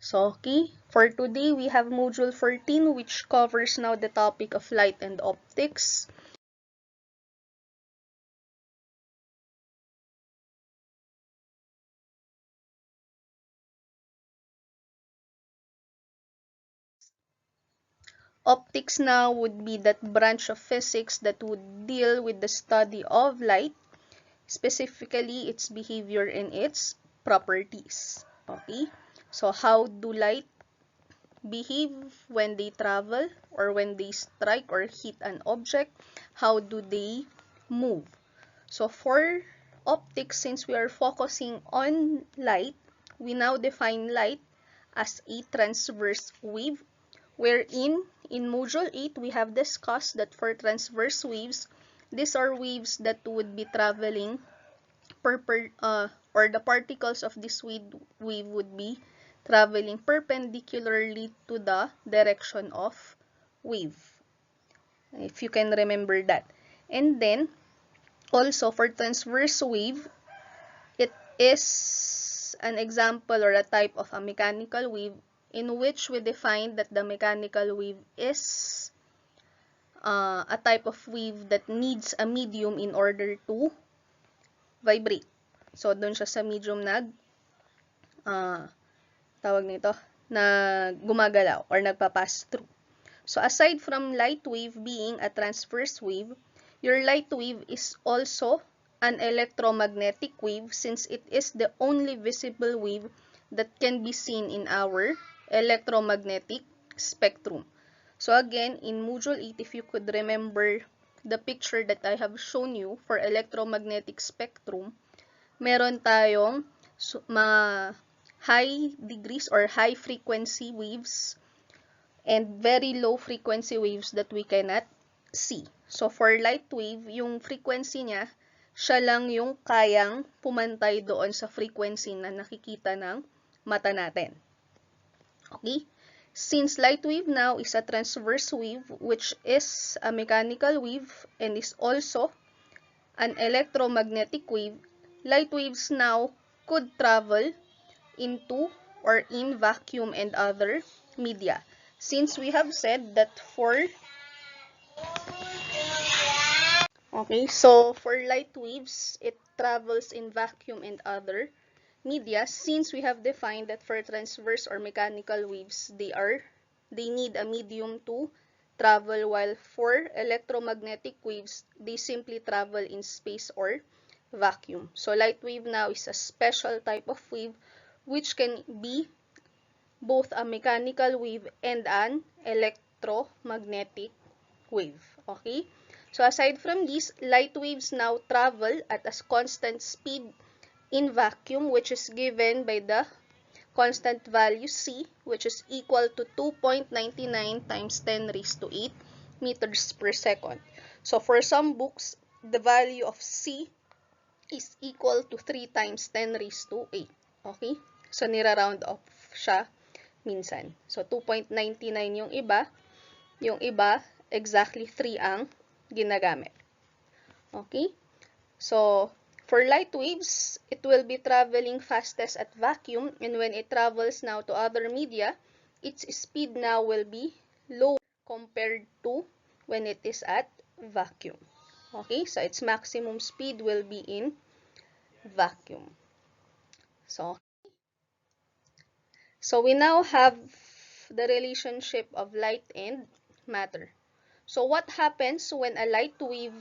So, okay, for today we have module 14 which covers now the topic of light and optics. Optics now would be that branch of physics that would deal with the study of light, specifically its behavior and its properties. Okay, so how do light behave when they travel or when they strike or hit an object? How do they move? So for optics, since we are focusing on light, we now define light as a transverse wave, wherein in module 8 we have discussed that for transverse waves, these are waves that would be traveling or the particles of this wave would be traveling perpendicularly to the direction of wave, if you can remember that. And then also for transverse wave, it is an example or a type of a mechanical wave in which we define that the mechanical wave is a type of wave that needs a medium in order to vibrate. So, doon siya sa medium tawag nito, na gumagalaw or nagpa-pass through. So, aside from light wave being a transverse wave, your light wave is also an electromagnetic wave since it is the only visible wave that can be seen in our electromagnetic spectrum. So again, in Module 8, if you could remember the picture that I have shown you for electromagnetic spectrum, meron tayong mga high degrees or high frequency waves and very low frequency waves that we cannot see. So for light wave, yung frequency niya, siya lang yung kayang pumantay doon sa frequency na nakikita ng mata natin. Okay? Since light wave now is a transverse wave, which is a mechanical wave and is also an electromagnetic wave, light waves now could travel into or in vacuum and other media. Since we have said that for light waves, it travels in vacuum and other media. Since we have defined that for transverse or mechanical waves, they need a medium to travel, while for electromagnetic waves, they simply travel in space or vacuum. So light wave now is a special type of wave which can be both a mechanical wave and an electromagnetic wave. Okay? So aside from this, light waves now travel at a constant speed in vacuum, which is given by the constant value c, which is equal to 2.99 times 10 raised to 8 meters per second. So for some books, the value of c is equal to 3 times 10 raised to 8. Okay? So nira-round off siya minsan. So 2.99 yung iba exactly 3 ang ginagamit. Okay? So for light waves, it will be traveling fastest at vacuum, and when it travels now to other media, its speed now will be lower compared to when it is at vacuum. Okay, so its maximum speed will be in vacuum. So we now have the relationship of light and matter. So what happens when a light wave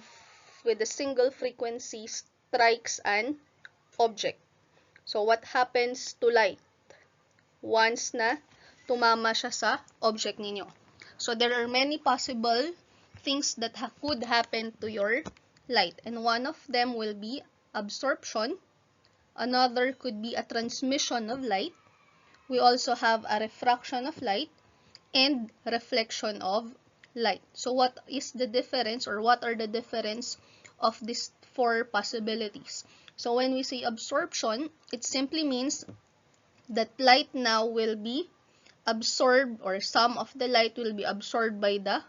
with a single frequency strikes an object? So what happens to light once na tumama siya sa object ninyo? So there are many possible things that could happen to your light, and one of them will be absorption. Another could be a transmission of light. We also have a refraction of light and reflection of light. So what is the difference, or what are the difference of these four possibilities? So when we say absorption, it simply means that light now will be absorbed, or some of the light will be absorbed by the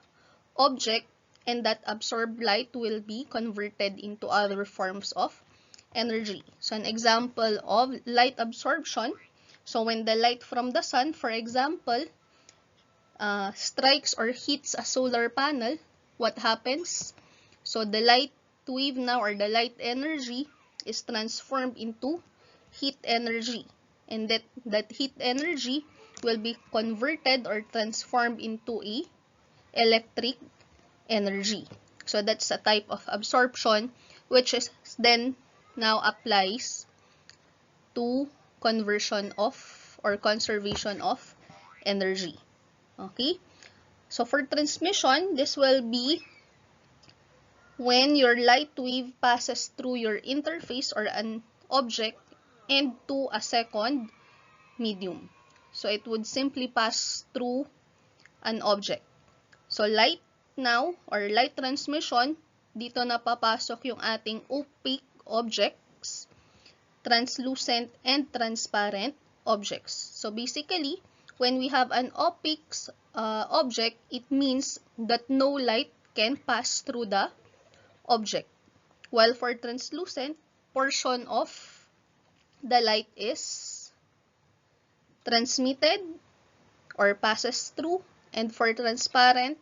object, and that absorbed light will be converted into other forms of energy. So an example of light absorption So when the light from the sun, for example, strikes or hits a solar panel, what happens? So the light wave now, or the light energy, is transformed into heat energy. And that heat energy will be converted or transformed into a electric energy. So that's a type of absorption which is then now applies to conversion of or conservation of energy. Okay? So for transmission, this will be when your light wave passes through your interface or an object and to a second medium. So it would simply pass through an object. So light now, or light transmission, dito na papasok yung ating opaque objects, translucent and transparent objects. So basically, when we have an opaque object, it means that no light can pass through the object. While for translucent, portion of the light is transmitted or passes through, and for transparent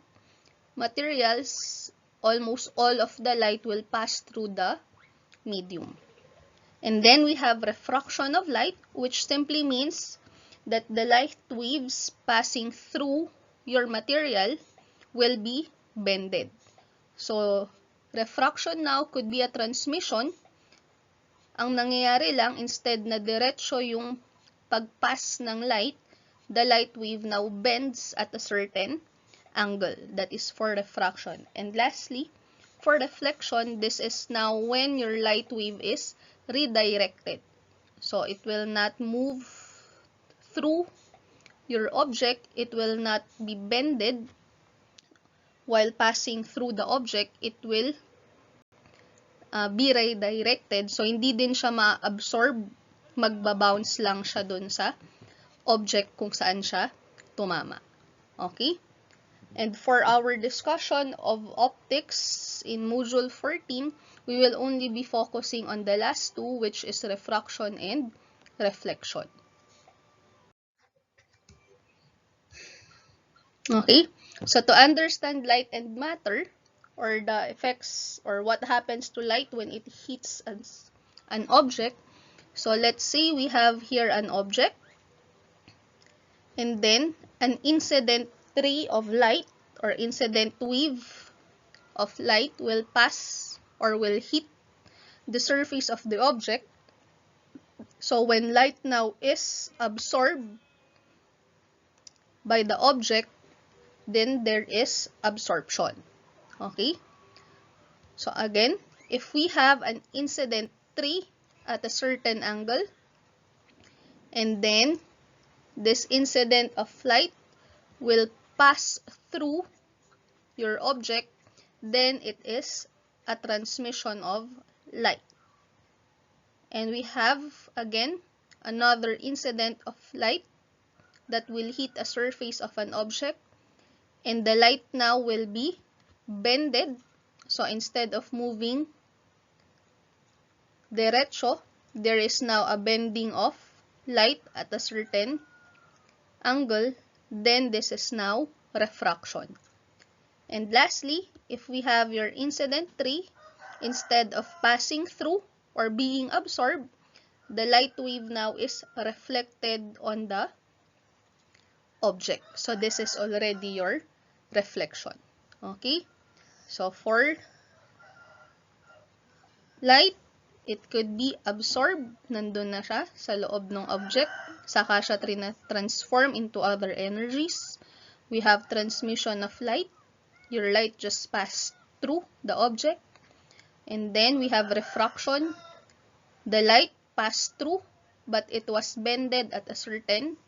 materials, almost all of the light will pass through the medium. And then we have refraction of light, which simply means that the light waves passing through your material will be bended. So refraction now could be a transmission. Ang nangyayari lang, instead na diretso yung pag-pass ng light, the light wave now bends at a certain angle. That is for refraction. And lastly, for reflection, this is now when your light wave is redirected. So it will not move through your object. It will not be bended while passing through the object. It will be redirected. So hindi din siya ma-absorb. Magbabounce lang siya dun sa object kung saan siya tumama. Okay? And for our discussion of optics in Module 14, we will only be focusing on the last two, which is refraction and reflection. Okay? So to understand light and matter, or the effects, or what happens to light when it hits an object, so let's say we have here an object, and then an incident ray of light or incident wave of light will pass or will hit the surface of the object. So when light now is absorbed by the object, then there is absorption. Okay? So again, if we have an incident ray at a certain angle, and then this incident of light will pass through your object, then it is a transmission of light. And we have again another incident of light that will hit a surface of an object, and the light now will be bended. So instead of moving derecho, there is now a bending of light at a certain angle. Then this is now refraction. And lastly, if we have your incident ray, instead of passing through or being absorbed, the light wave now is reflected on the object. So this is already your reflection. Okay? So for light, it could be absorbed, nandun na siya sa loob ng object, saka siya transform into other energies. We have transmission of light. Your light just passed through the object. And then we have refraction. The light passed through, but it was bended at a certain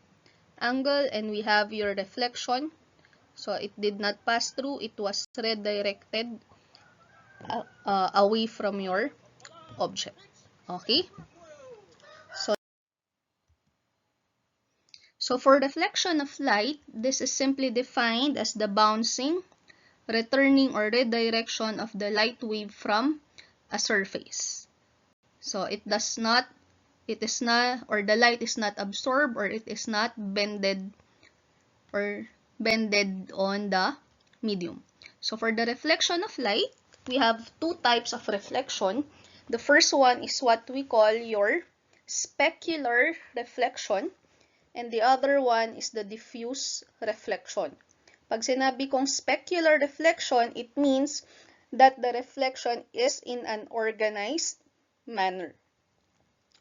angle. And we have your reflection. So it did not pass through. It was redirected away from your object. Okay? So for reflection of light, this is simply defined as the bouncing, returning, or redirection of the light wave from a surface. So it does not it is not, or the light is not absorbed, or it is not bended on the medium. So for the reflection of light, we have two types of reflection. The first one is what we call your specular reflection, and the other one is the diffuse reflection. Pag sinabi kong specular reflection, it means that the reflection is in an organized manner.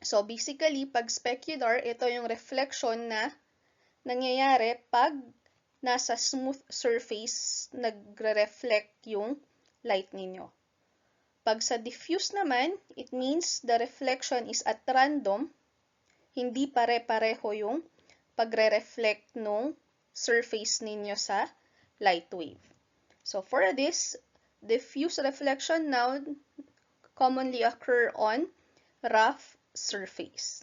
So basically, pag specular, ito yung reflection na nangyayari pag nasa smooth surface nagre-reflect yung light ninyo. Pag sa diffuse naman, it means the reflection is at random, hindi pare-pareho yung pagre-reflect nung surface ninyo sa light wave. So for this, diffuse reflection now commonly occur on rough surface.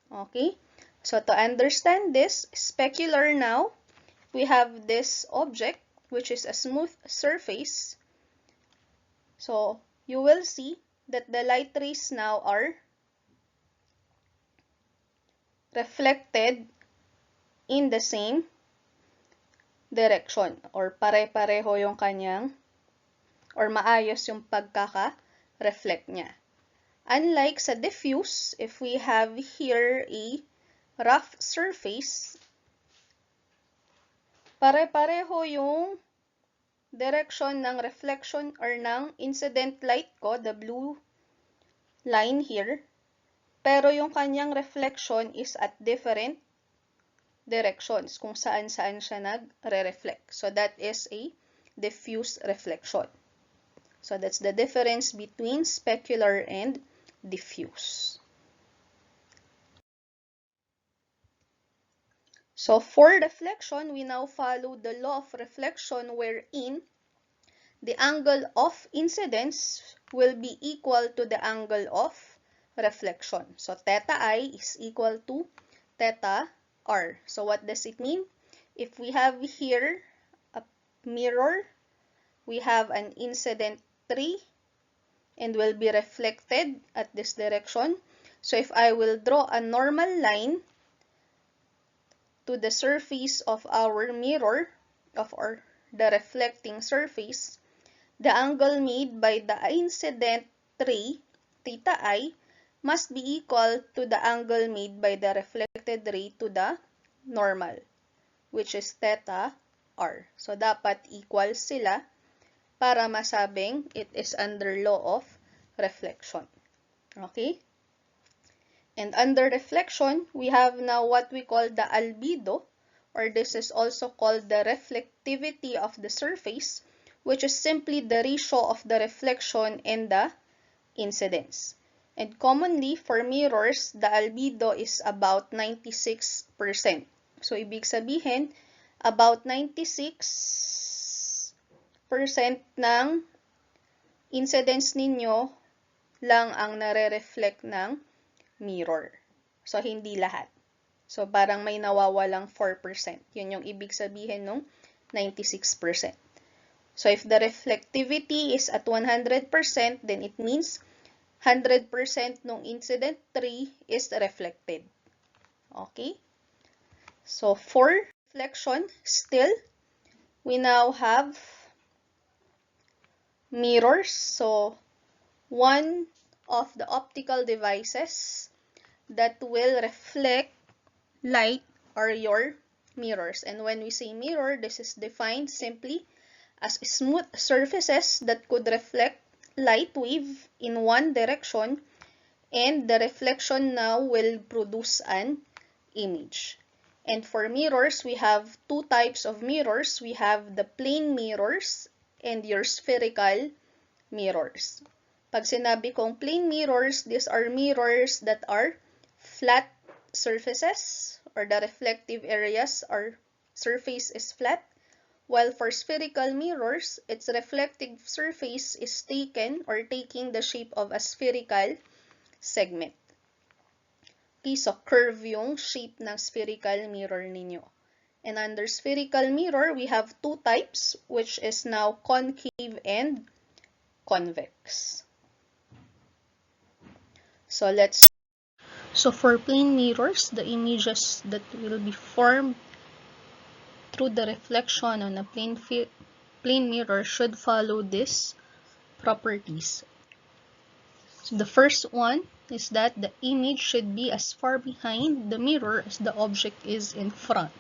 Okay? So to understand this, specular now, we have this object which is a smooth surface. So you will see that the light rays now are reflected in the same direction, or pare-pareho yung kanyang, or maayos yung pagkaka-reflect niya. Unlike sa diffuse, if we have here a rough surface, pare-pareho yung direction ng reflection or ng incident light ko, the blue line here, pero yung kanyang reflection is at different directions kung saan-saan siya nagre-reflect. So that is a diffuse reflection. So that's the difference between specular and diffuse. So for reflection, we now follow the law of reflection wherein the angle of incidence will be equal to the angle of reflection. So theta I is equal to theta R. So what does it mean? If we have here a mirror, we have an incident ray and will be reflected at this direction. So if I will draw a normal line to the surface of our mirror, the reflecting surface, the angle made by the incident ray, theta I, must be equal to the angle made by the reflected ray to the normal, which is theta R. So dapat equal sila para masabing it is under law of reflection. Okay? And under reflection, we have now what we call the albedo, or this is also called the reflectivity of the surface, which is simply the ratio of the reflection and the incidence. And commonly, for mirrors, the albedo is about 96%. So, ibig sabihin, about 96% ng incidence ninyo lang ang nare-reflect ng mirror. So, hindi lahat. So, parang may nawawalang 4%. Yun yung ibig sabihin ng 96%. So, if the reflectivity is at 100%, then it means 100% ng incident ray is reflected. Okay? So, for reflection, still, we now have mirrors. So, one of the optical devices that will reflect light are your mirrors. And when we say mirror, this is defined simply as smooth surfaces that could reflect light wave in one direction, and the reflection now will produce an image. And for mirrors, we have two types of mirrors. We have the plane mirrors and your spherical mirrors. Pag sinabi kong plane mirrors, these are mirrors that are flat surfaces, or the reflective areas or surface is flat. While for spherical mirrors, its reflective surface is taking the shape of a spherical segment. Okay, so curve yung shape ng spherical mirror ninyo. And under spherical mirror, we have two types, which is now concave and convex. So let's So for plane mirrors, the images that will be formed through the reflection on a plane mirror should follow these properties. So the first one is that the image should be as far behind the mirror as the object is in front.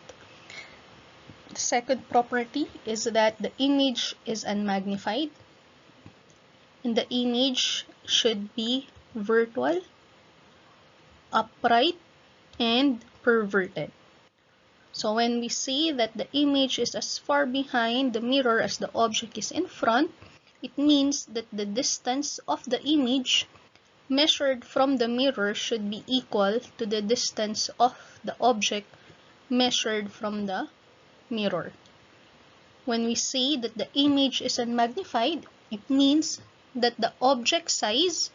The second property is that the image is unmagnified, and the image should be virtual, upright, and perverted. So when we say that the image is as far behind the mirror as the object is in front, it means that the distance of the image measured from the mirror should be equal to the distance of the object measured from the mirror. When we say that the image is unmagnified, it means that the object size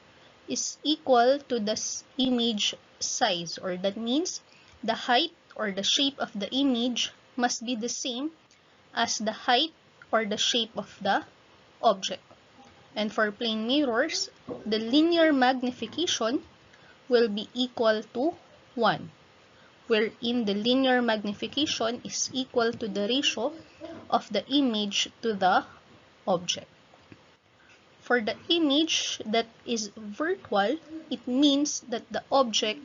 is equal to the image size, or that means the height or the shape of the image must be the same as the height or the shape of the object. And for plane mirrors, the linear magnification will be equal to 1, wherein the linear magnification is equal to the ratio of the image to the object. For the image that is virtual, it means that the object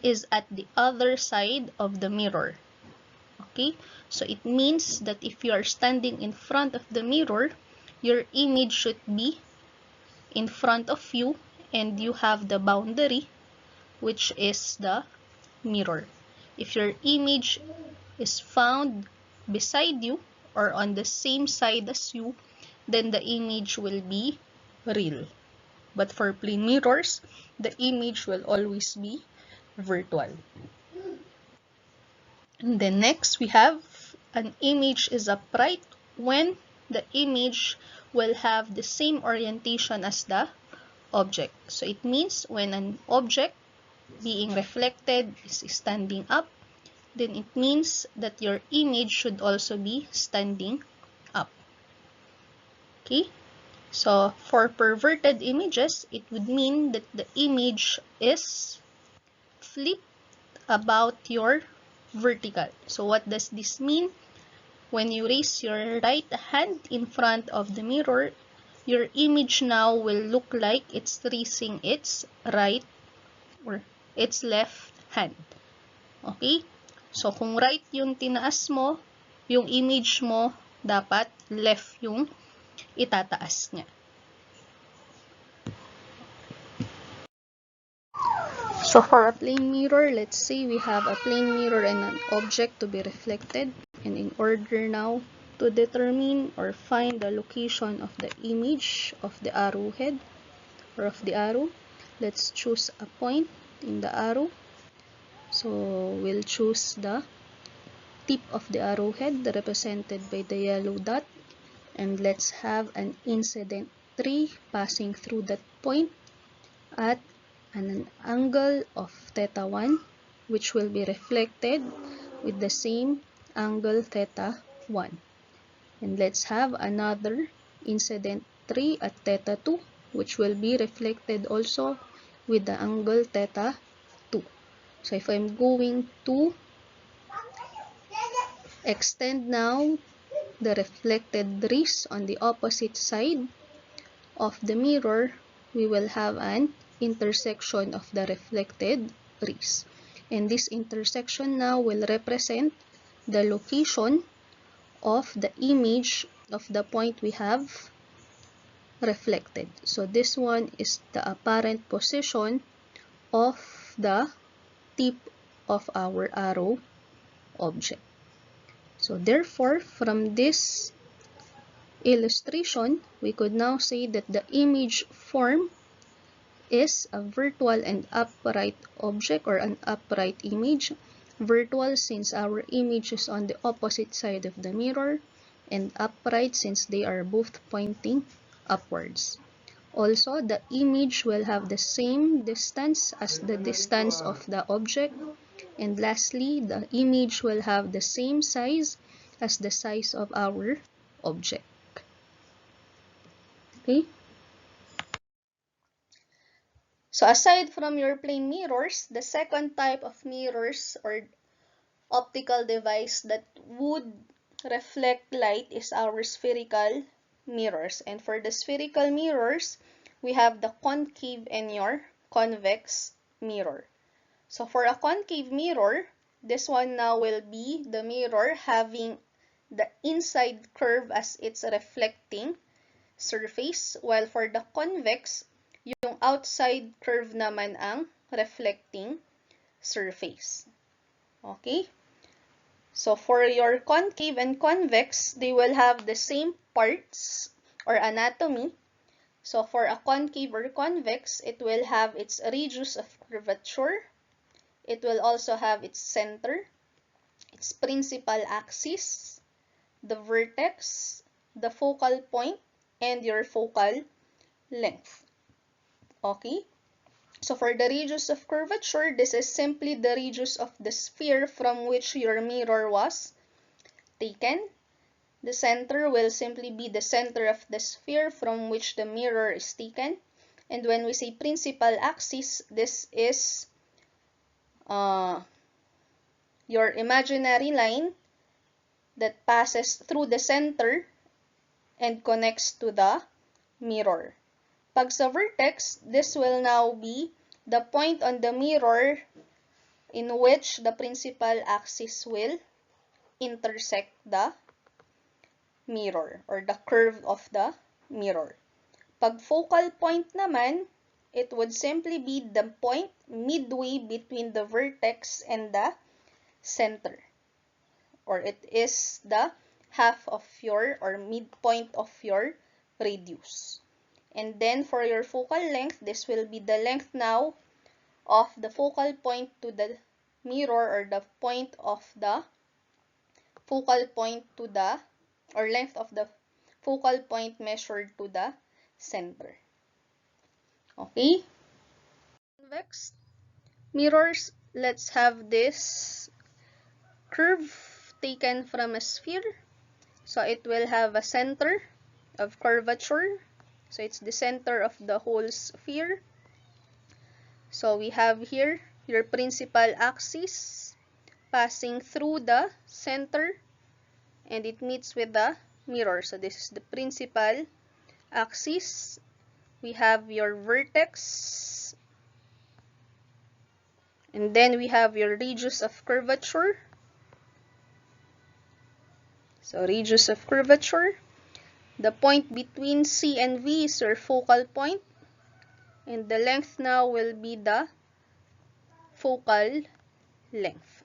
is at the other side of the mirror. Okay, so it means that if you are standing in front of the mirror, your image should be in front of you and you have the boundary, which is the mirror. If your image is found beside you or on the same side as you, then the image will be real. But for plane mirrors, the image will always be virtual. And then next we have an image is upright when the image will have the same orientation as the object. So it means when an object being reflected is standing up, then it means that your image should also be standing up. Okay? So for perverted images, it would mean that the image is flipped about your vertical. So what does this mean? When you raise your right hand in front of the mirror, your image now will look like it's raising its right or its left hand. Okay? So kung right yung tinaas mo, yung image mo dapat left yung itataas niya. So for a plane mirror, let's say we have a plane mirror and an object to be reflected. And in order now to determine or find the location of the image of the arrowhead or of the arrow, let's choose a point in the arrow. So we'll choose the tip of the arrowhead represented by the yellow dot. And let's have an incident ray passing through that point at an angle of theta 1, which will be reflected with the same angle theta 1. And let's have another incident ray at theta 2, which will be reflected also with the angle theta 2. So if I'm going to extend now the reflected rays on the opposite side of the mirror, we will have an intersection of the reflected rays. And this intersection now will represent the location of the image of the point we have reflected. So this one is the apparent position of the tip of our arrow object. So therefore, from this illustration, we could now say that the image form is a virtual and upright object or an upright image. Virtual since our image is on the opposite side of the mirror, and upright since they are both pointing upwards. Also, the image will have the same distance as the distance of the object. And lastly, the image will have the same size as the size of our object. Okay? So aside from your plane mirrors, the second type of mirrors or optical device that would reflect light is our spherical mirrors. And for the spherical mirrors, we have the concave and your convex mirror. So for a concave mirror, this one now will be the mirror having the inside curve as its reflecting surface, while for the convex, yung outside curve naman ang reflecting surface. Okay? So for your concave and convex, they will have the same parts or anatomy. So for a concave or convex, it will have its radius of curvature. It will also have its center, its principal axis, the vertex, the focal point, and your focal length. Okay? So for the radius of curvature, this is simply the radius of the sphere from which your mirror was taken. The center will simply be the center of the sphere from which the mirror is taken. And when we say principal axis, this is your imaginary line that passes through the center and connects to the mirror. Pag sa vertex, this will now be the point on the mirror in which the principal axis will intersect the mirror or the curve of the mirror. Pag focal point naman, it would simply be the point midway between the vertex and the center. Or it is the half of your or midpoint of your radius. And then for your focal length, this will be the length now of the focal point to the mirror or the point of the focal point to the or length of the focal point measured to the center. Okay? Convex mirrors, let's have this curve taken from a sphere. So it will have a center of curvature. So it's the center of the whole sphere. So we have here your principal axis passing through the center and it meets with the mirror. So this is the principal axis. We have your vertex. And then we have your radius of curvature. So radius of curvature. The point between C and V is your focal point. And the length now will be the focal length.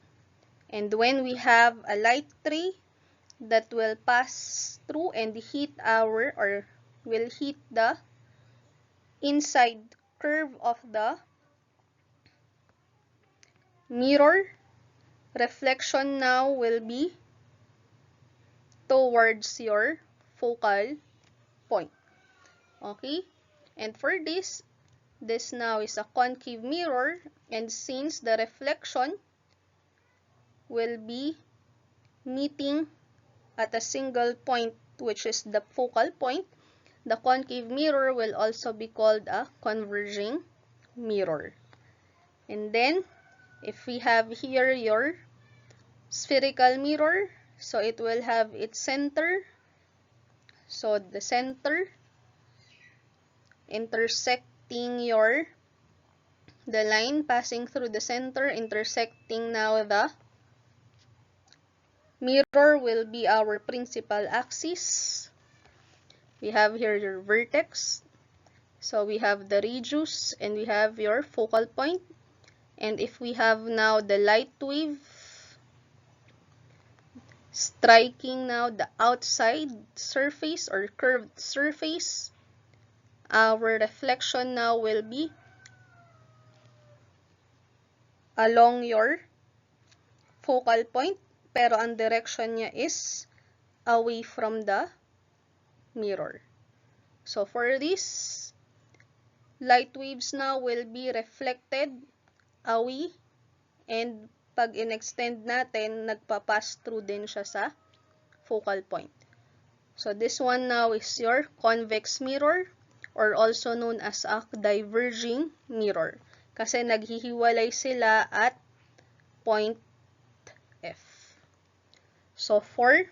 And when we have a light ray that will pass through and hit will hit the inside curve of the mirror, reflection now will be towards your focal point. Okay? And for this now is a concave mirror, and since the reflection will be meeting at a single point, which is the focal point, the concave mirror will also be called a converging mirror. And then, if we have here your spherical mirror, so it will have its center. So the center intersecting the line passing through the center, intersecting now the mirror will be our principal axis. We have here your vertex. So we have the radius and we have your focal point. And if we have now the light wave striking now the outside surface or curved surface, our reflection now will be along your focal point, pero ang direction niya is away from the mirror. So for this, light waves now will be reflected away, and pag in-extend natin, nagpa-pass through din siya sa focal point. So this one now is your convex mirror, or also known as a diverging mirror. Kasi naghihiwalay sila at point F. So, for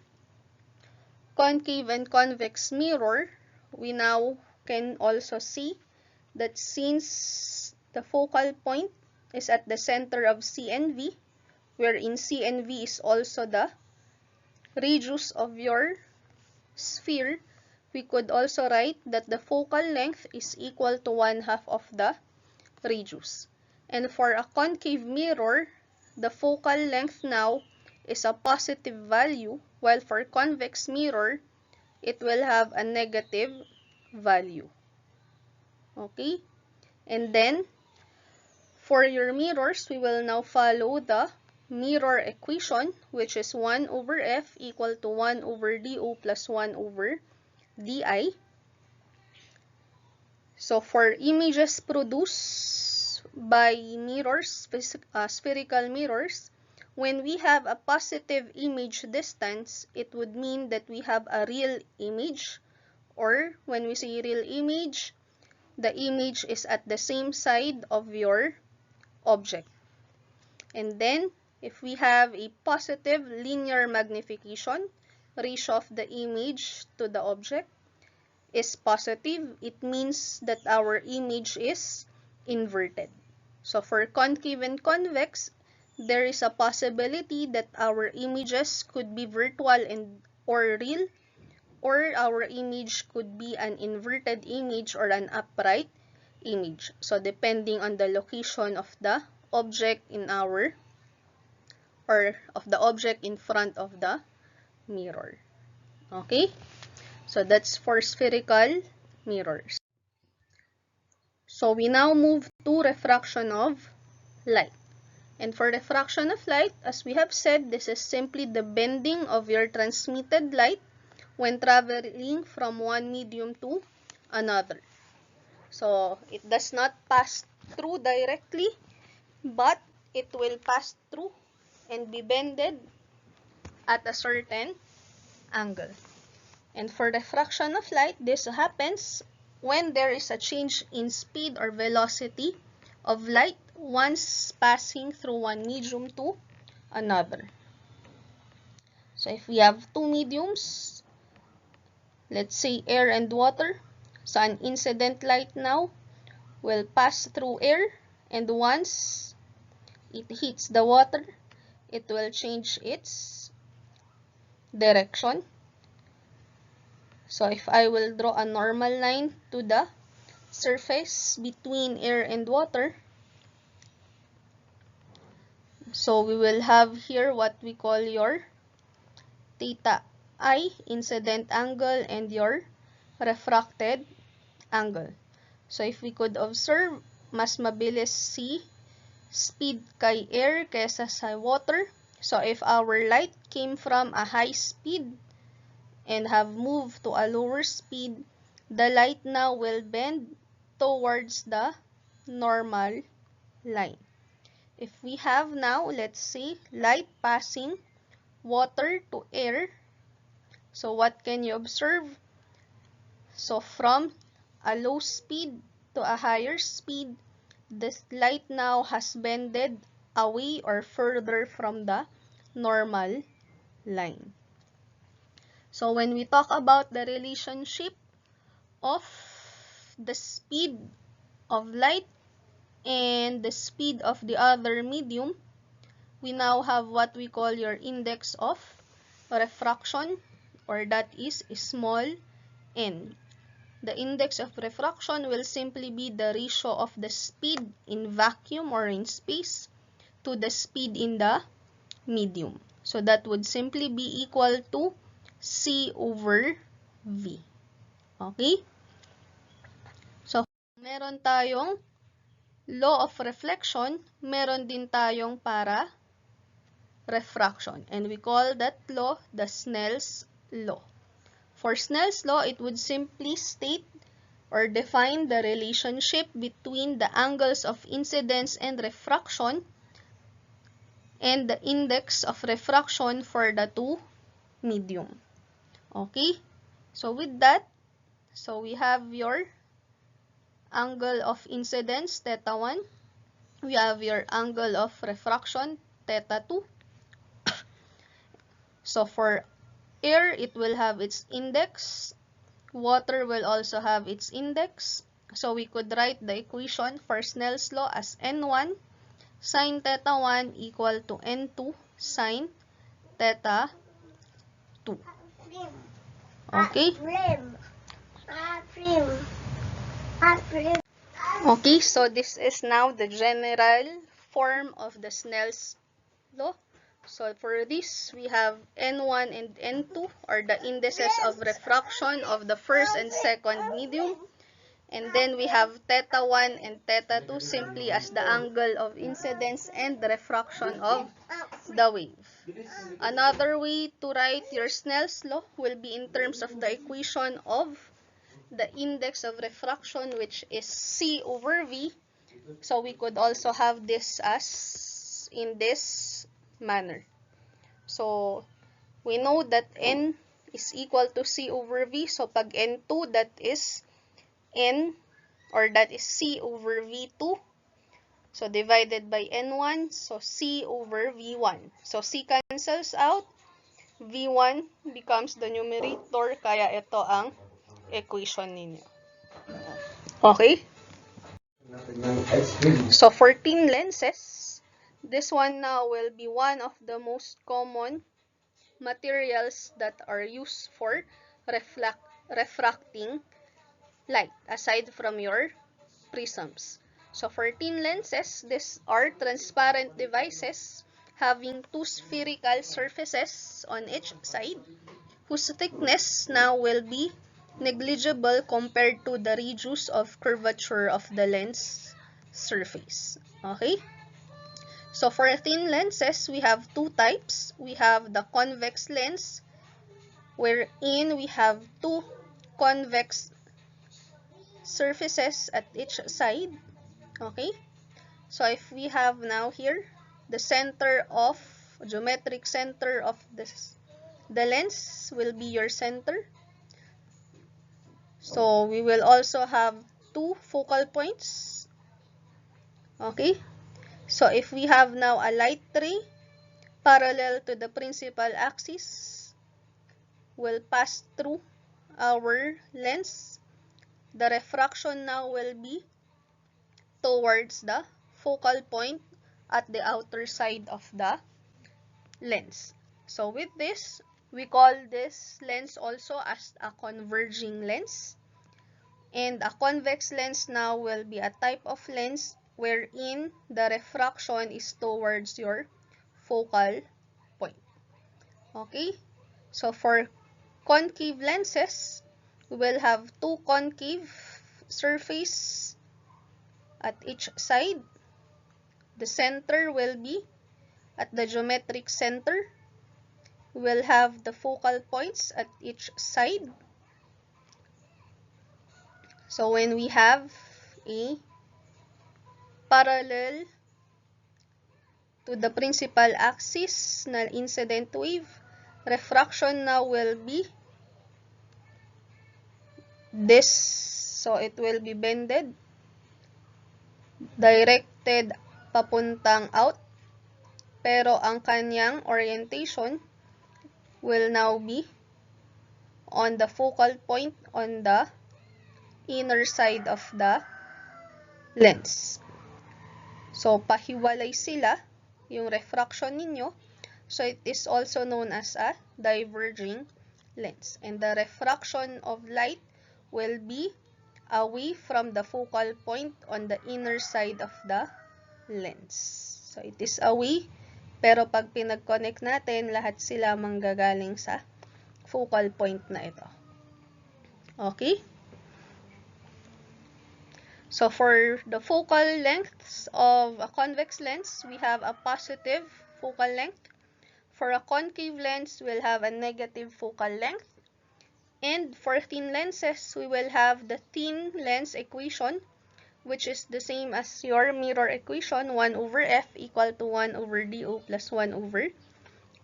concave and convex mirror, we now can also see that since the focal point is at the center of C and V, wherein C and V is also the radius of your sphere, we could also write that the focal length is equal to 1/2 of the radius. And for a concave mirror, the focal length now is a positive value, while for convex mirror, it will have a negative value. Okay? And then, for your mirrors, we will now follow the mirror equation, which is 1 over F equal to 1 over dO plus 1 over dI. So, for images produced by mirrors, spherical mirrors, when we have a positive image distance, it would mean that we have a real image, or when we say real image, the image is at the same side of your object. And then, if we have a positive linear magnification, ratio of the image to the object is positive, it means that our image is inverted. So for concave and convex, there is a possibility that our images could be virtual and or real, or our image could be an inverted image or an upright image. So depending on the location of the object in our, or of the object in front of the mirror. Okay? So that's for spherical mirrors. So we now move to refraction of light. And for refraction of light, as we have said, this is simply the bending of your transmitted light when traveling from one medium to another. So it does not pass through directly, but it will pass through and be bended at a certain angle. And for refraction of light, this happens when there is a change in speed or velocity of light once passing through one medium to another. So if we have two mediums, let's say air and water, so an incident light now will pass through air, and once it hits the water, it will change its direction. So if I will draw a normal line to the surface between air and water, so we will have here what we call your theta I, incident angle, and your refracted angle. So if we could observe, mas mabilis si speed kay air kesa sa water. So if our light came from a high speed and have moved to a lower speed, the light now will bend towards the normal line. If we have now, let's say, light passing water to air, so what can you observe? So from a low speed to a higher speed, this light now has bended away or further from the normal line. So when we talk about the relationship of the speed of light and the speed of the other medium, we now have what we call your index of refraction, or that is small n. The index of refraction will simply be the ratio of the speed in vacuum or in space to the speed in the medium. So that would simply be equal to C over V. Okay? So, meron tayong law of reflection, meron din tayong para refraction. And we call that law the Snell's law. For Snell's law, it would simply state or define the relationship between the angles of incidence and refraction and the index of refraction for the two medium. Okay? So with that, so we have your angle of incidence, theta 1. We have your angle of refraction, theta 2. So for air, it will have its index. Water will also have its index. So we could write the equation for Snell's law as N1 sine theta 1 equal to N2 sine theta 2. Okay? Okay, so this is now the general form of the Snell's law. So for this, we have N1 and N2 are the indices of refraction of the first and second medium. And then we have theta 1 and theta 2 simply as the angle of incidence and the refraction of the wave. Another way to write your Snell's law will be in terms of the equation of the index of refraction, which is C over V. So we could also have this as in this manner. So we know that N is equal to C over V. So pag N2, that is N, or that is C over V2. So divided by N1, so C over V1. So C cancels out. V1 becomes the numerator, kaya ito ang equation ninyo. Okay? So for thin lenses, this one now will be one of the most common materials that are used for refracting light, aside from your prisms. So for thin lenses, these are transparent devices having two spherical surfaces on each side, whose thickness now will be negligible compared to the radius of curvature of the lens surface. Okay? So for thin lenses, we have two types. We have the convex lens, wherein we have two convex surfaces at each side. Okay? So if we have now here the geometric center of the lens will be your center. So we will also have two focal points. Okay? So if we have now a light ray parallel to the principal axis will pass through our lens, the refraction now will be towards the focal point at the outer side of the lens. So with this, we call this lens also as a converging lens. And a convex lens now will be a type of lens wherein the refraction is towards your focal point. Okay? So for concave lenses, we will have two concave surface at each side. The center will be at the geometric center. We will have the focal points at each side. So when we have a parallel to the principal axis na incident wave, refraction now will be this. So it will be bended, directed papuntang out, pero ang kanyang orientation will now be on the focal point on the inner side of the lens. So pahiwalay sila yung refraction ninyo. So it is also known as a diverging lens. And the refraction of light will be away from the focal point on the inner side of the lens. So it is away, pero pag pinag-connect natin, lahat sila manggagaling sa focal point na ito. Okay? So for the focal lengths of a convex lens, we have a positive focal length. For a concave lens, we'll have a negative focal length. And for thin lenses, we will have the thin lens equation, which is the same as your mirror equation, 1 over f equal to 1 over do plus 1 over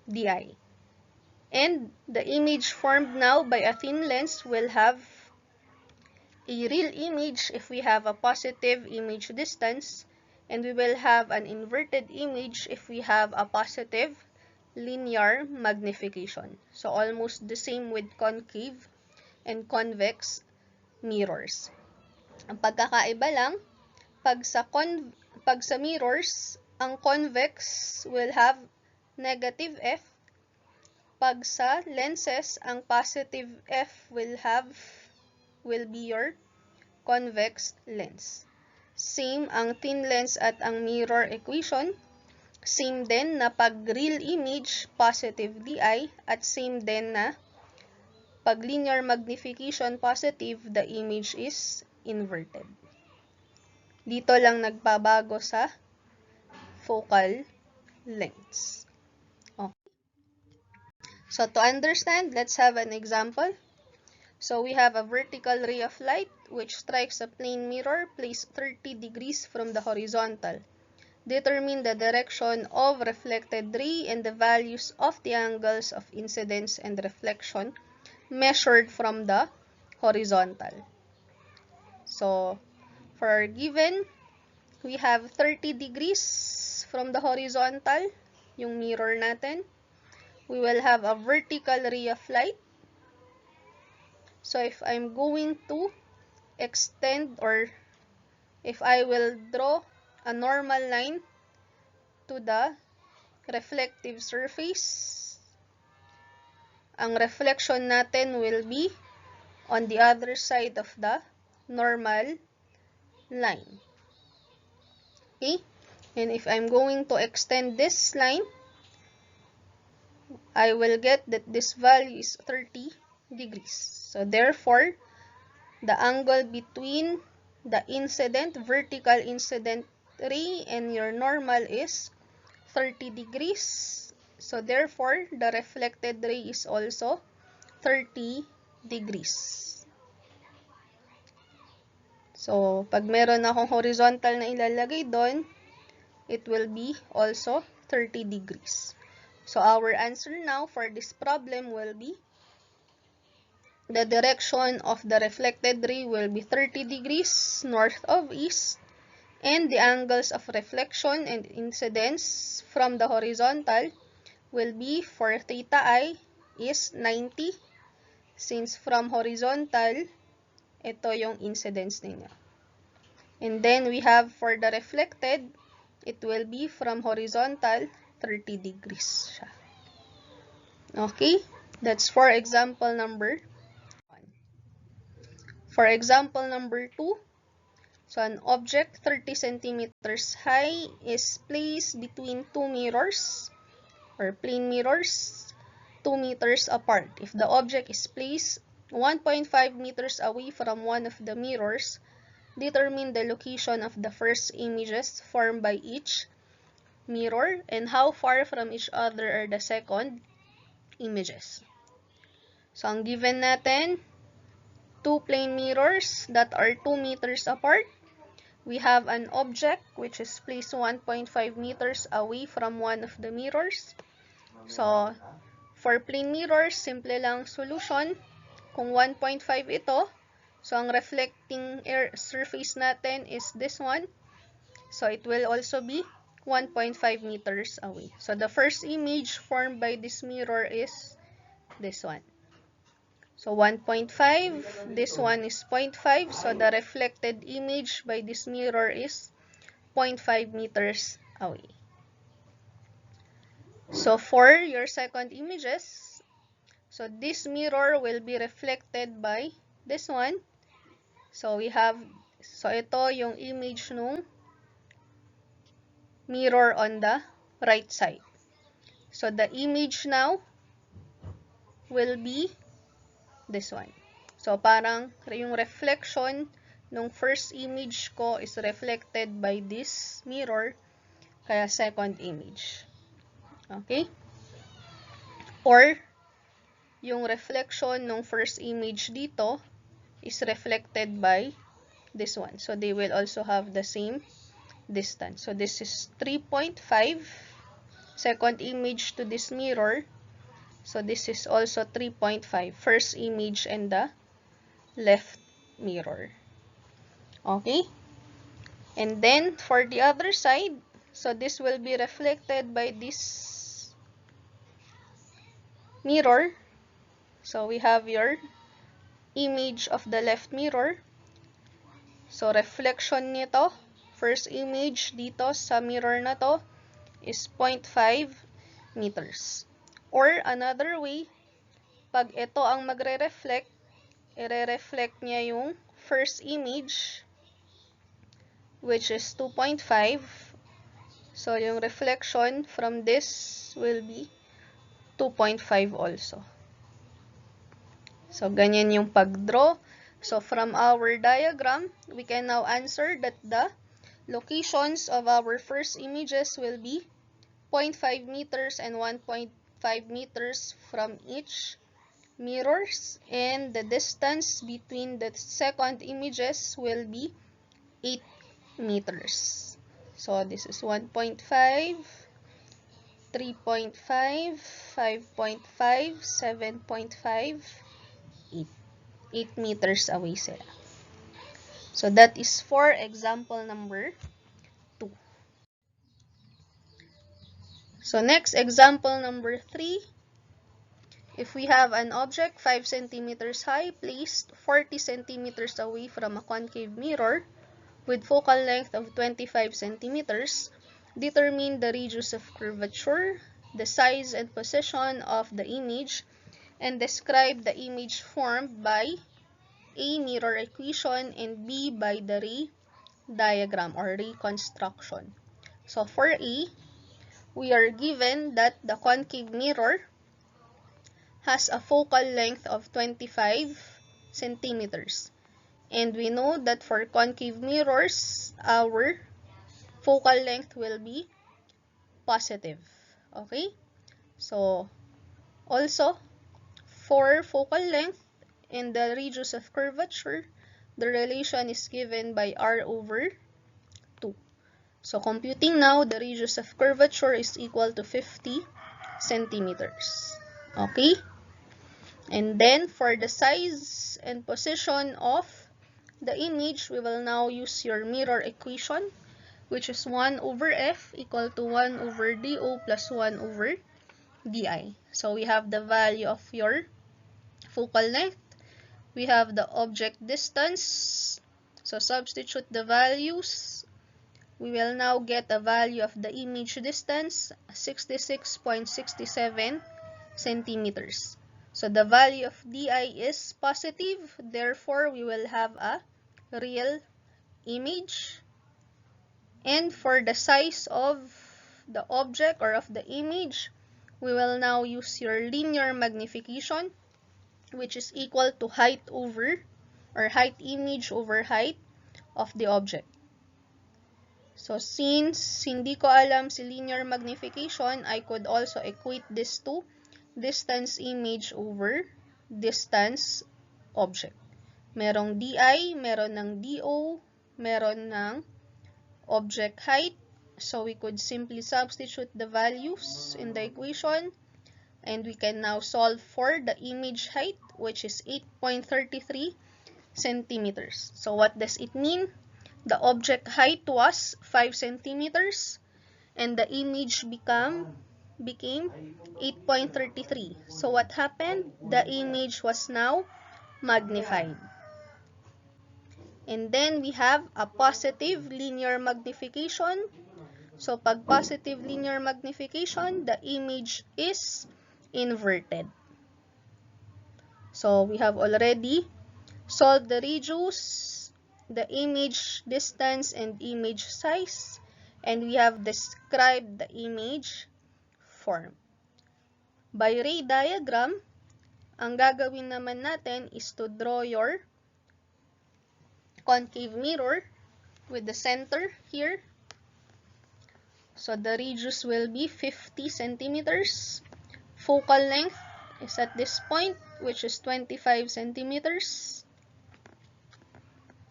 di. And the image formed now by a thin lens will have a real image if we have a positive image distance, and we will have an inverted image if we have a positive linear magnification. So almost the same with concave and convex mirrors. Ang pagkakaiba lang, pag sa mirrors, ang convex will have negative f. Pag sa lenses, ang positive f will be your convex lens. Same ang thin lens at ang mirror equation. Same din na pag real image, positive di, at same din na pag linear magnification positive, the image is inverted. Dito lang nagbabago sa focal lengths. Okay. So to understand, let's have an example. So we have a vertical ray of light which strikes a plane mirror placed 30 degrees from the horizontal. Determine the direction of reflected ray and the values of the angles of incidence and reflection measured from the horizontal. So, for our given, we have 30 degrees from the horizontal, yung mirror natin. We will have a vertical ray of light. So, if I'm going to extend, or if I will draw a normal line to the reflective surface, ang reflection natin will be on the other side of the normal line. Okay? And if I'm going to extend this line, I will get that this value is 30 degrees. So therefore, the angle between the vertical incident ray and your normal is 30 degrees. So therefore, the reflected ray is also 30 degrees. So, pag meron akong horizontal na ilalagay doon, it will be also 30 degrees. So, our answer now for this problem will be the direction of the reflected ray will be 30 degrees north of east, and the angles of reflection and incidence from the horizontal will be for theta I is 90, since from horizontal, ito yung incidence ninyo. And then we have for the reflected, it will be from horizontal 30 degrees siya. Okay? That's for example number 1. For example number 2, so an object 30 centimeters high is placed between two mirrors or plane mirrors 2 meters apart. If the object is placed 1.5 meters away from one of the mirrors, determine the location of the first images formed by each mirror and how far from each other are the second images. So, ang given natin, two plane mirrors that are 2 meters apart. We have an object which is placed 1.5 meters away from one of the mirrors. So, for plane mirrors, simple lang solution. Kung 1.5 ito, so ang reflecting surface natin is this one. So, it will also be 1.5 meters away. So, the first image formed by this mirror is this one. So, 1.5, this one is 0.5. So, the reflected image by this mirror is 0.5 meters away. So, for your second images, so this mirror will be reflected by this one. So, ito yung image nung mirror on the right side. So, the image now will be this one. So, parang yung reflection nung first image ko is reflected by this mirror, kaya second image. Okay? Or, yung reflection nung first image dito is reflected by this one. So, they will also have the same distance. So, this is 3.5. Second image to this mirror. So, this is also 3.5. First image and the left mirror. Okay? And then, for the other side, so this will be reflected by this mirror. So, we have your image of the left mirror. So, reflection nito, first image dito sa mirror na to is 0.5 meters. Or, another way, pag ito ang magre-reflect, i-reflect niya yung first image, which is 2.5. So, yung reflection from this will be 2.5 also. So, ganyan yung pag-draw. So, from our diagram, we can now answer that the locations of our first images will be 0.5 meters and 1.5 meters from each mirrors, and the distance between the second images will be 8 meters. So, this is 1.5, 3.5, 5.5, 7.5, 8. 8 meters away sila. So, that is for example number 2. So, next example number 3. If we have an object 5 centimeters high placed 40 centimeters away from a concave mirror with focal length of 25 centimeters, determine the radius of curvature, the size and position of the image, and describe the image formed by A. Mirror equation, and B. By the ray diagram or reconstruction. So for A, we are given that the concave mirror has a focal length of 25 centimeters. And we know that for concave mirrors, our focal length will be positive. Okay? So, also, for focal length and the radius of curvature, the relation is given by r over 2. So, computing now, the radius of curvature is equal to 50 centimeters. Okay? And then, for the size and position of the image, we will now use your mirror equation, which is 1 over f equal to 1 over do plus 1 over di. So, we have the value of your focal length. We have the object distance. So, substitute the values. We will now get a value of the image distance, 66.67 centimeters. So, the value of di is positive. Therefore, we will have a real image. And for the size of the object or of the image, we will now use your linear magnification, which is equal to height over or height image over height of the object. So, since hindi ko alam si linear magnification, I could also equate this to distance image over distance object. Merong di, meron ng do, meron ng object height. So, we could simply substitute the values in the equation, and we can now solve for the image height, which is 8.33 centimeters. So, what does it mean? The object height was 5 centimeters, and the image became 8.33. So, what happened? The image was now magnified. And then, we have a positive linear magnification. So, pag positive linear magnification, the image is inverted. So, we have already solved the radius, the image distance, and image size, and we have described the image form. By ray diagram, ang gagawin naman natin is to draw your concave mirror with the center here. So, the radius will be 50 centimeters. Focal length is at this point, which is 25 centimeters.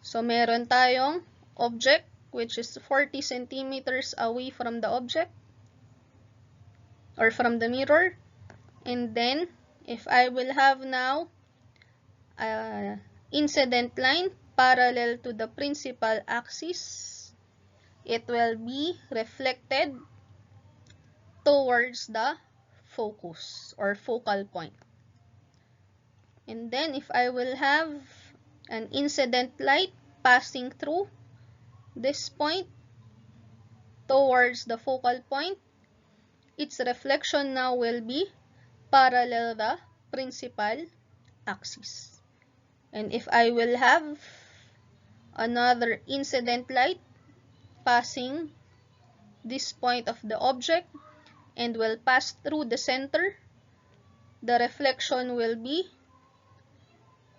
So, meron tayong object, which is 40 centimeters away from the object or from the mirror. And then, if I will have now incident line, parallel to the principal axis, it will be reflected towards the focus or focal point. And then if I will have an incident light passing through this point towards the focal point, its reflection now will be parallel the principal axis. And if I will have another incident light passing this point of the object and will pass through the center, the reflection will be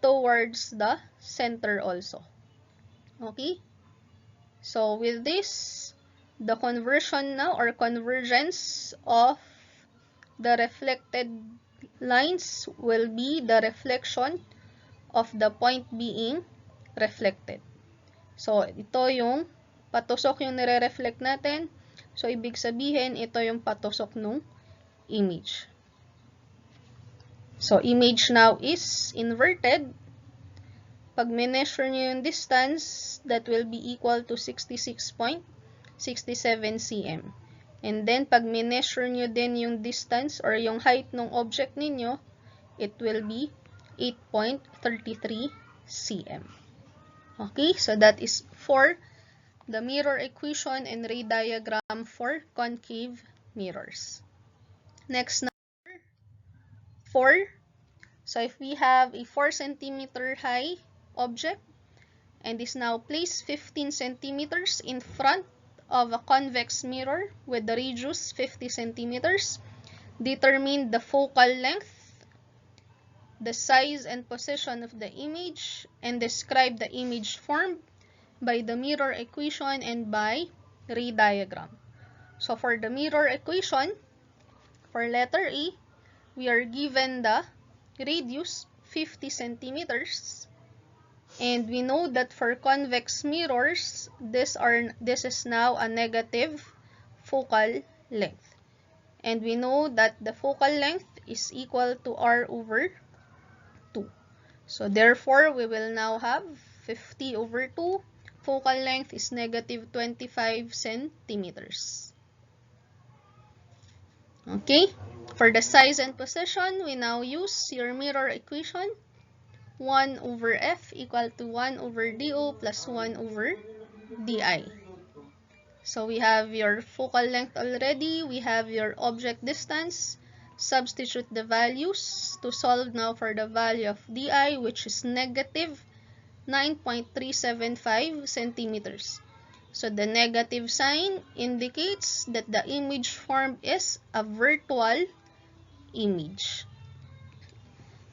towards the center also. Okay? So with this, the conversion now or convergence of the reflected lines will be the reflection of the point being reflected. So, ito yung patusok yung nire-reflect natin. So, ibig sabihin, ito yung patusok nung image. So, image now is inverted. Pag measure nyo yung distance, that will be equal to 66.67 cm. And then, pag measure nyo din yung distance or yung height ng object ninyo, it will be 8.33 cm. Okay, so that is for the mirror equation and ray diagram for concave mirrors. Next, number 4. So if we have a 4 cm high object and is now placed 15 centimeters in front of a convex mirror with the radius 50 centimeters, determine the focal length, the size and position of the image, and describe the image formed by the mirror equation and by ray diagram. So for the mirror equation, for letter A, we are given the radius 50 centimeters. And we know that for convex mirrors, this is now a negative focal length. And we know that the focal length is equal to r over 2. So therefore, we will now have 50 over 2. Focal length is negative 25 centimeters. Okay, for the size and position, we now use your mirror equation. 1 over f equal to 1 over do plus 1 over di. So we have your focal length already. We have your object distance. Substitute the values to solve now for the value of di, which is negative 9.375 centimeters. So the negative sign indicates that the image formed is a virtual image.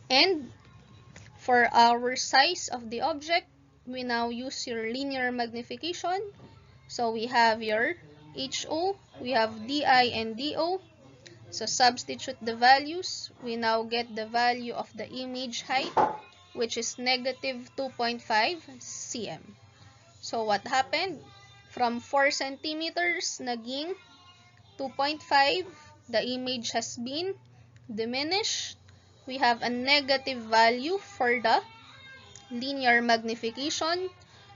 And for our size of the object, we now use your linear magnification. So we have your HO, we have DI and DO. So substitute the values. We now get the value of the image height, which is negative 2.5 cm. So what happened? From 4 centimeters, naging 2.5, the image has been diminished. We have a negative value for the linear magnification.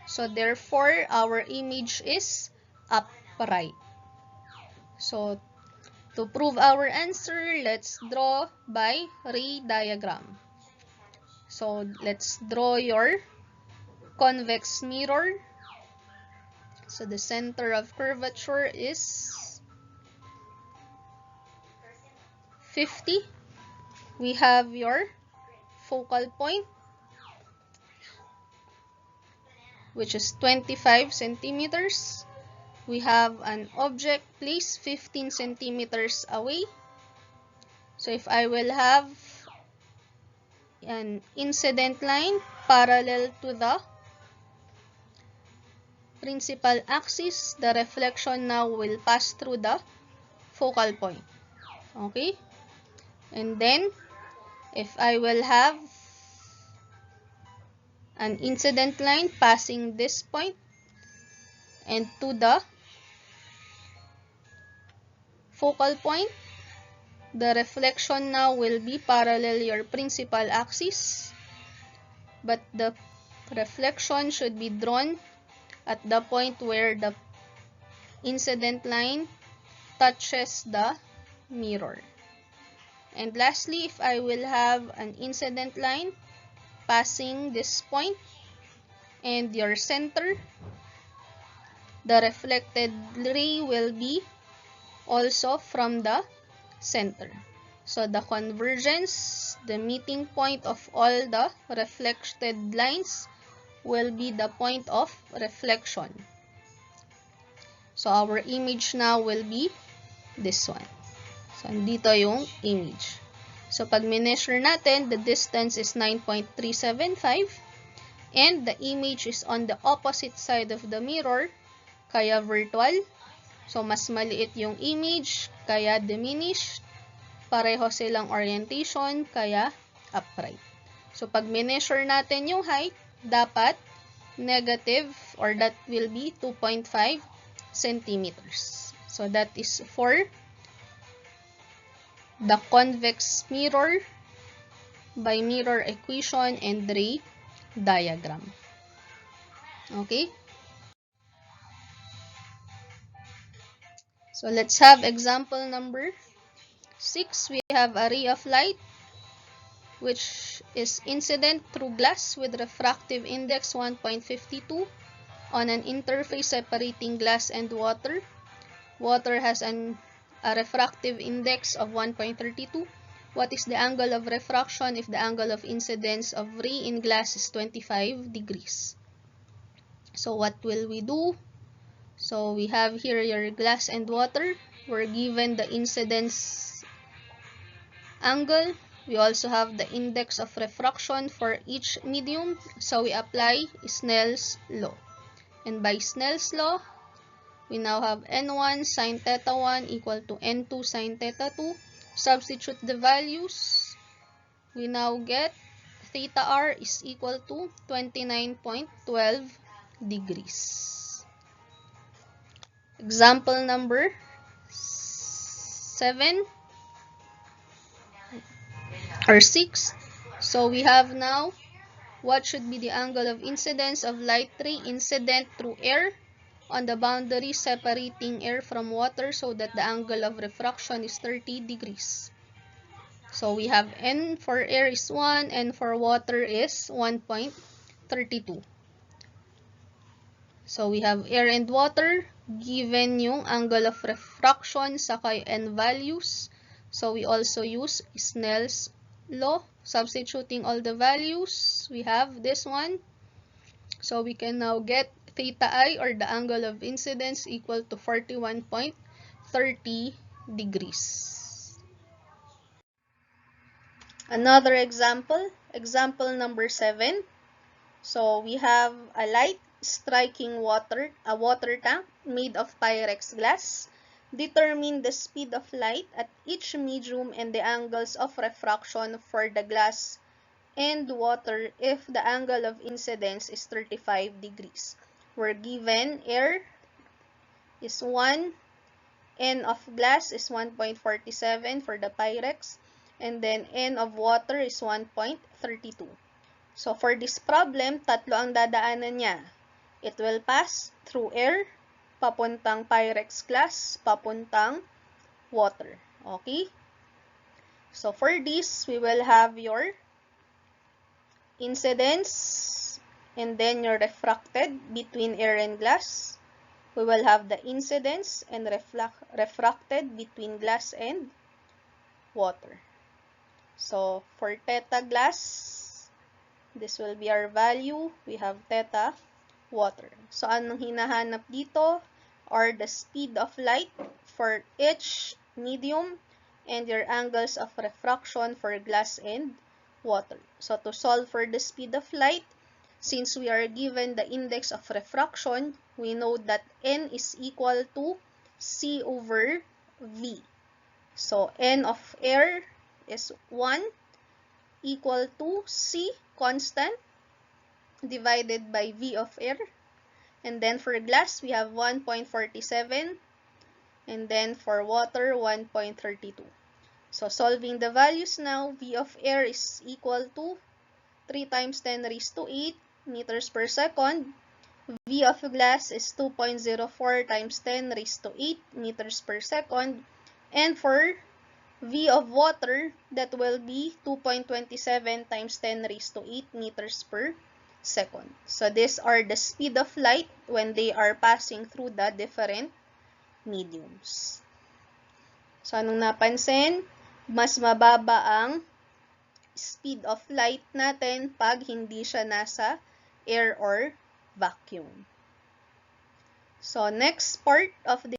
So therefore, our image is upright. So to prove our answer, let's draw by ray diagram. So let's draw your convex mirror. So the center of curvature is 50. We have your focal point, which is 25 centimeters. We have an object placed 15 centimeters away. So if I will have an incident line parallel to the principal axis, the reflection now will pass through the focal point. Okay? And then, if I will have an incident line passing this point and to the focal point, the reflection now will be parallel your principal axis, but the reflection should be drawn at the point where the incident line touches the mirror. And lastly, if I will have an incident line passing this point and your center, the reflected ray will be also from the center. So the convergence, the meeting point of all the reflected lines will be the point of reflection. So our image now will be this one. So dito yung image. So pag measure natin, the distance is 9.375 and the image is on the opposite side of the mirror, kaya virtual. So mas maliit yung image, kaya diminished. Pareho silang orientation, kaya upright. So pag measure natin yung height, dapat negative or that will be 2.5 centimeters. So that is for the convex mirror by mirror equation and ray diagram. Okay? So let's have example number 6. We have a ray of light which is incident through glass with refractive index 1.52 on an interface separating glass and water. Water has a refractive index of 1.32. What is the angle of refraction if the angle of incidence of ray in glass is 25 degrees? So what will we do? So we have here your glass and water. We're given the incidence angle. We also have the index of refraction for each medium. So we apply Snell's law. And by Snell's law, we now have n1 sine theta 1 equal to n2 sine theta 2. Substitute the values. We now get theta r is equal to 29.12 degrees. Example number 7 or 6. So we have now what should be the angle of incidence of light ray incident through air on the boundary separating air from water so that the angle of refraction is 30 degrees. So we have n for air is 1 and for water is 1.32. So we have air and water given yung angle of refraction sa kay n values. So we also use Snell's law. Substituting all the values, we have this one. So we can now get theta I or the angle of incidence equal to 41.30 degrees. Another example, example number 7. So we have a light striking a water tank made of Pyrex glass. Determine the speed of light at each medium and the angles of refraction for the glass and water if the angle of incidence is 35 degrees. We're given air is 1, n of glass is 1.47 for the Pyrex, and then n of water is 1.32. So for this problem, tatlo ang dadaanan niya. It will pass through air, papuntang Pyrex glass, papuntang water. Okay? So for this, we will have your incidence and then your refracted between air and glass. We will have the incidence and refracted between glass and water. So for theta glass, this will be our value. We have theta water. So anong hinahanap dito are the speed of light for each medium and your angles of refraction for glass and water. So to solve for the speed of light, since we are given the index of refraction, we know that n is equal to c over v. So n of air is 1 equal to c constant divided by v of air. And then for glass, we have 1.47. And then for water, 1.32. So solving the values now, v of air is equal to 3 times 10 raised to 8 meters per second. V of glass is 2.04 times 10 raised to 8 meters per second. And for V of water, that will be 2.27 times 10 raised to 8 meters per second. So these are the speed of light when they are passing through the different mediums. So anong napansin? Mas mababa ang speed of light natin pag hindi siya nasa air or vacuum. So next part of the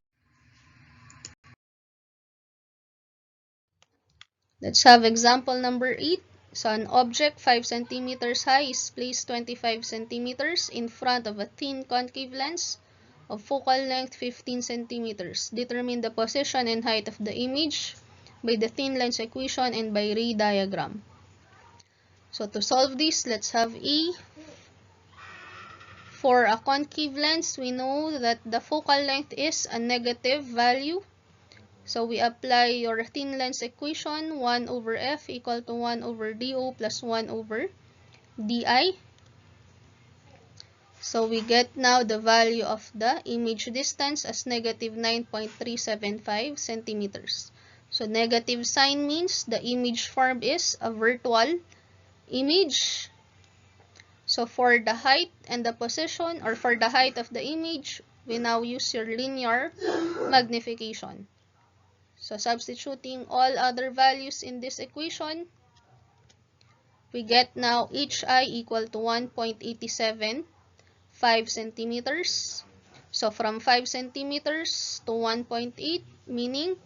let's have example number 8. So an object 5 centimeters high is placed 25 centimeters in front of a thin concave lens of focal length 15 centimeters. Determine the position and height of the image by the thin lens equation and by ray diagram. So to solve this, let's have A. For a concave lens, we know that the focal length is a negative value. So we apply your thin lens equation, 1 over f equal to 1 over do plus 1 over di. So we get now the value of the image distance as negative 9.375 centimeters. So negative sign means the image formed is a virtual image. So for the height and the position, or for the height of the image, we now use your linear magnification. So substituting all other values in this equation, we get now hi equal to 1.875 centimeters. So from 5 centimeters to 1.8, meaning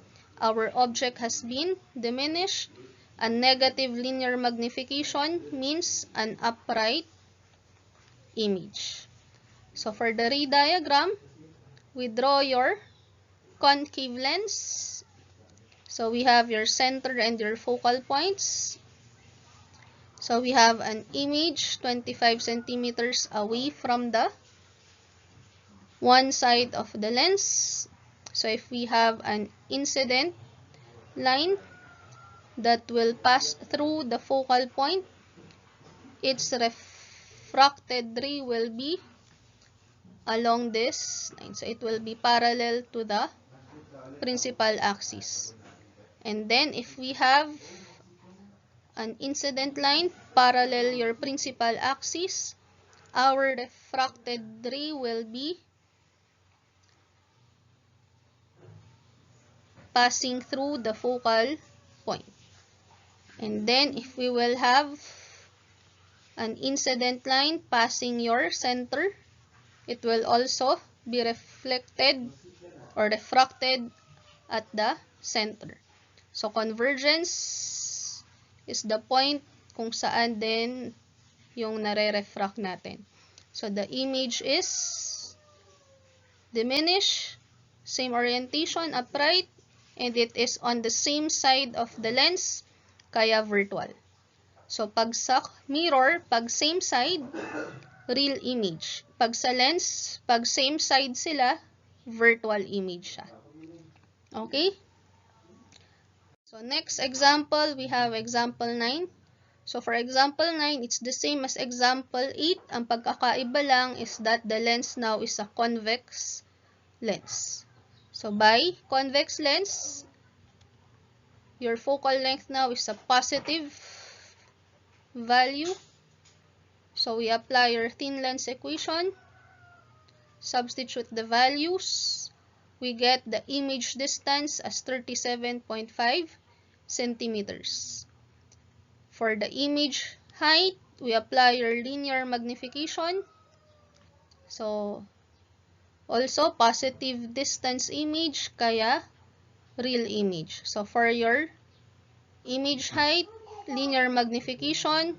our object has been diminished. A negative linear magnification means an upright image. So for the ray diagram, we draw your concave lens. So we have your center and your focal points. So we have an image 25 centimeters away from the one side of the lens. So if we have an incident line that will pass through the focal point, its refracted ray will be along this line. So it will be parallel to the principal axis. And then if we have an incident line parallel your principal axis, our refracted ray will be passing through the focal point. And then if we will have an incident line passing your center, it will also be reflected or refracted at the center. So convergence is the point kung saan din yung nare-refract natin. So the image is diminished, same orientation, upright, and it is on the same side of the lens, kaya virtual. So pag sa mirror, pag same side, real image. Pag sa lens, pag same side sila, virtual image siya. Okay? So next example, we have example 9. So for example 9, it's the same as example 8. Ang pagkakaiba lang is that the lens now is a convex lens. So by convex lens, your focal length now is a positive value. So we apply your thin lens equation, substitute the values, we get the image distance as 37.5 centimeters. For the image height, we apply your linear magnification. So also positive distance image, kaya real image. So for your image height, linear magnification,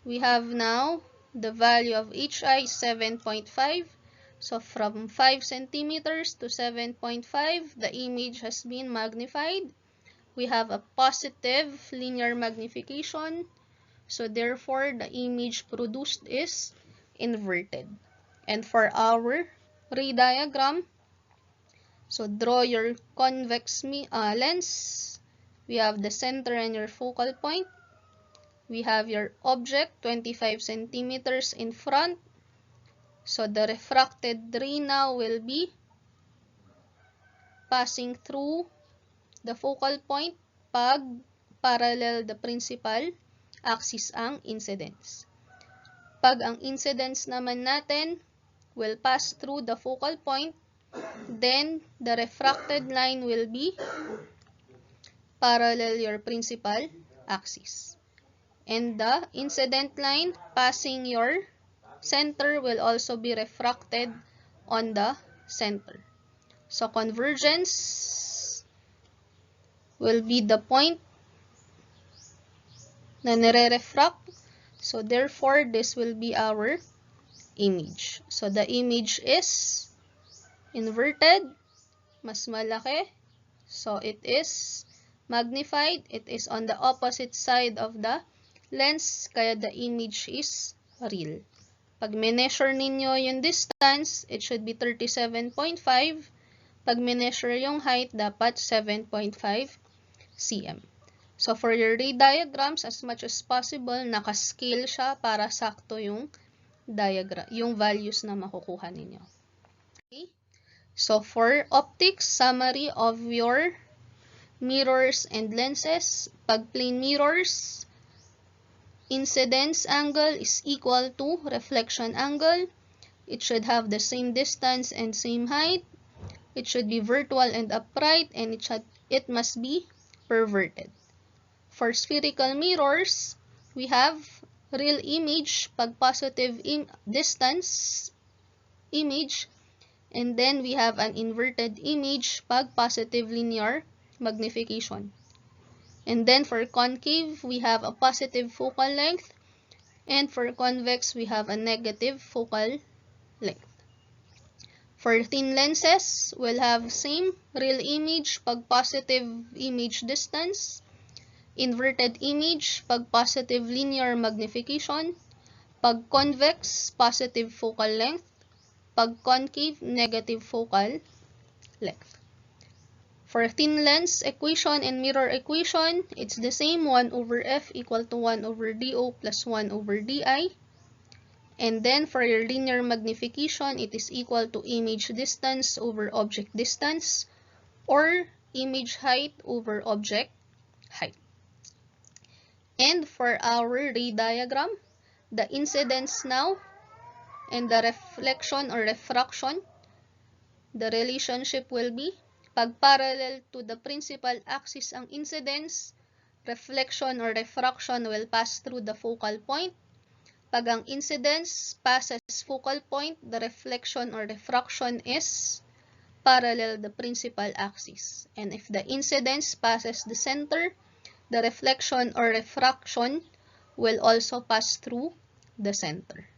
we have now the value of hi is 7.5. So from 5 centimeters to 7.5, the image has been magnified. We have a positive linear magnification. So therefore, the image produced is inverted. And for our ray diagram, so draw your convex lens. We have the center and your focal point. we have your object 25 centimeters in front. So the refracted ray now will be passing through the focal point pag parallel the principal axis ang incidence. Pag ang incidence naman natin will pass through the focal point, then the refracted line will be parallel your principal axis. And the incident line passing your center will also be refracted on the center. So convergence will be the point na nire-refract. So therefore, this will be our image. So the image is inverted, mas malaki. So it is magnified. It is on the opposite side of the lens, kaya the image is real. Pag measure ninyo yung distance, it should be 37.5. Pag measure yung height, dapat 7.5 cm. So for your ray diagrams, as much as possible, naka-scale siya para sakto yung diagram, yung values na makukuha ninyo. Okay? So for optics, summary of your mirrors and lenses. Pag plane mirrors, incidence angle is equal to reflection angle. It should have the same distance and same height. It should be virtual and upright, and it must be perverted. For spherical mirrors, we have real image pag positive distance image, and then we have an inverted image pag positive linear magnification. And then for concave, we have a positive focal length, and for convex, we have a negative focal length. For thin lenses, we'll have same real image pag positive image distance, inverted image pag positive linear magnification, pag convex, positive focal length, pag concave, negative focal length. For thin lens equation and mirror equation, it's the same, 1 over f equal to 1 over do plus 1 over di. And then for your linear magnification, it is equal to image distance over object distance, or image height over object height. And for our ray diagram, the incidence now and the reflection or refraction, the relationship will be pag parallel to the principal axis ang incidence, reflection or refraction will pass through the focal point. Pag ang incidence passes focal point, the reflection or refraction is parallel the principal axis. And if the incidence passes the center, the reflection or refraction will also pass through the center.